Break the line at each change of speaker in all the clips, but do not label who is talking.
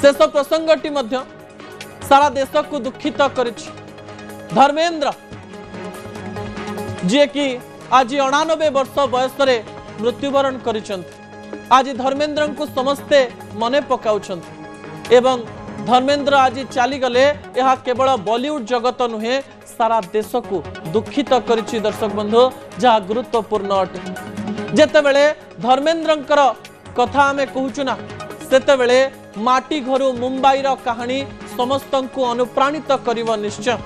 शेष प्रसंगटी सारा देश को दुखित कर धर्मेंद्र जी कि आज 89 वर्ष बयस मृत्युवरण कर आज धर्मेंद्र को समस्ते मने पकाउछंत एवं धर्मेंद्र आज चलीगले यह केवल बॉलीवुड जगत नुहे सारा देश को दुखित करिछि दर्शक बंधु जहाँ गुरुत्वपूर्ण अटे जेतेबेले धर्मेंद्रंकर कथा आमे कहूचुना सेतेबेले माटी घरु मुंबई रो कहानी समस्त को अनुप्राणित करिवो निश्चय।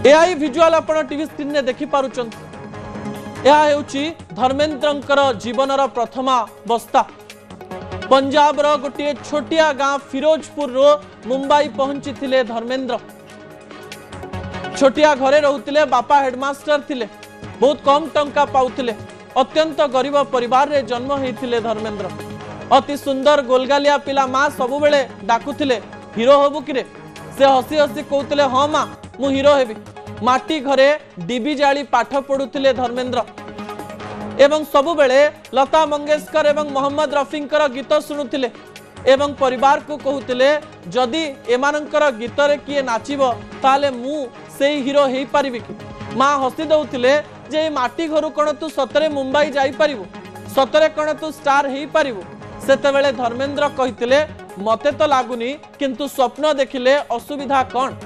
एआई विजुअल आपण टीवी स्क्रीन ने देखि पारुचंत यह हेउची धर्मेंद्रंकर जीवनर प्रथमा बस्ता पंजाब रो गोटे छोटिया गाँ फिरोजपुर रो मुंबई पहुंची थिले धर्मेंद्र छोटिया घरे रहउतिले बापा हेडमास्टर थिले बहुत कम टंका पाउथिले अत्यंत गरीब परिवार रे जन्म हेइथिले धर्मेंद्र अति सुंदर गोलगालिया पिला माँ सबु बेले डाकुथिले हीरो होबु किरे से हसी हसी कहउतिले हां माँ मु हीरो हेबी माटी घरे डीबी जाली पाठ पढुथिले धर्मेंद्र एवं सबु बेले लता मंगेशकर एवं मोहम्मद रफींकर गीत शुणुथिले एवं परिवार को कहउथिले जदि एमानंकर गीत रे किए नाचिबो ताले मु सेही हीरो हेई परिबि कि माँ हसी दउथिले जे माटी घरु कोन तू सतरे मुंबई जाई परिबो सतरे कोन तू स्टार हेई परिबो सेतेबेले धर्मेंद्र कहिथिले मते तो लागुनी किंतु स्वप्न देखिले असुविधा कोन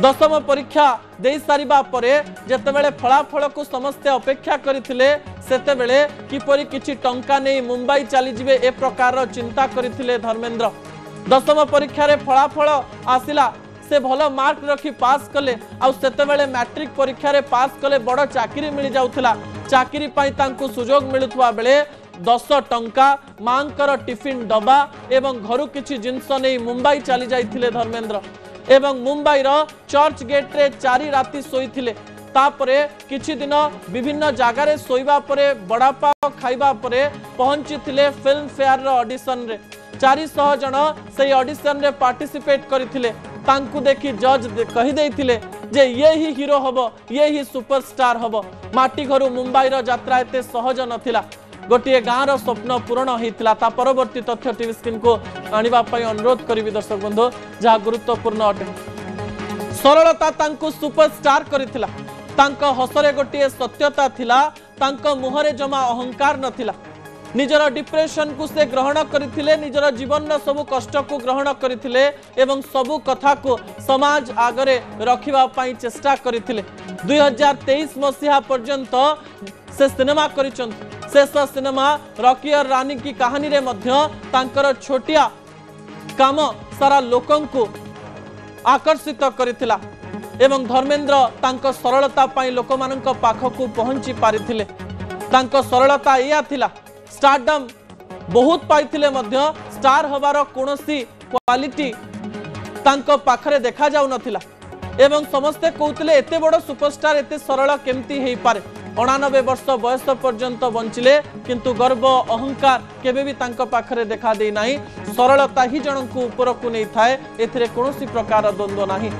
दशम परीक्षा दे सारिबा परे जेतेबेले फलाफल को समस्ते अपेक्षा करिथिले सेतेबेले किपरि किछि टंका नै मुंबई चली जिवे ए प्रकार चिंता करिथिले धर्मेंद्र दशम परीक्षा रे फलाफल आसिला से भल मार्क रखी पास कले आउ सेतेबेले मैट्रिक परीक्षा रे पास कले बड़ चाकरी मिल जाउथला चाकरी पाई तांको सुजोग मिलुथवा बेले 10 टंका मांकर टिफिन डबा एवं घरु किछि जिंस नै मुंबई चली जाइथिले धर्मेंद्र एवं मुंबई रो चर्च गेट रे 4 राती सोईथिले तापरे किछि दिन विभिन्न जगह रे सोईबा परे बड़ापा खाइबा परे पहुंचीथिले फिल्म फेयर रो ऑडिशन रे 400 जन से ऑडिशन रे पार्टिसिपेट करिथिले तांकु देखि जज कहि देइथिले जे ये ही हीरो हबो ये ही सुपरस्टार हबो माटी घरु मुंबई रो यात्रा एते सहज नथिला गोटे गाँव रो स्वप्न पूर्ण होता ता परवर्ती तथ्य टीवी स्क्रीन को आनिबा पई अनुरोध करिवि दर्शक बंधु जहाँ गुरुत्वपूर्ण अटे सरलता तांको सुपरस्टार करिथिला तांको हसरे गोटे सत्यता थिला तांको मुहरे जमा अहंकार नथिला निजर डिप्रेशन को से ग्रहण करथिले निजर जीवन सबु कष्ट को ग्रहण करथिले एवं सबु कथा को समाज आगरे रखिबा पई चेष्टा करथिले 2023 मसीहा पर्यंत से सिनेमा करिचंत शेष सिनेमा रॉकी और रानी की कहानी रे मध्य तांकर छोटिया काम सारा लोकन को आकर्षित करथिला एवं धर्मेंद्र तांको सरलता पई लोकमानंक पाखकु पहुंची पारिथिले तांको सरलता या थिला स्टारडम बहुत पाइथिले मध्य स्टार हबार कोनोसी क्वालिटी तांको पाखरे देखा जाउ नथिला एवं समस्ते कहउतिले एते बड़ सुपरस्टार एते सरल केमती हेई पारे 89 वर्ष बयस पर्यंत बंचिले किंतु गर्व अहंकार केबे भी तांको पाखरे देखा दे नाही सरलता ही जन को ऊपर को नहीं थाए एथिरे कोनोसी प्रकार द्वंद्व नाही।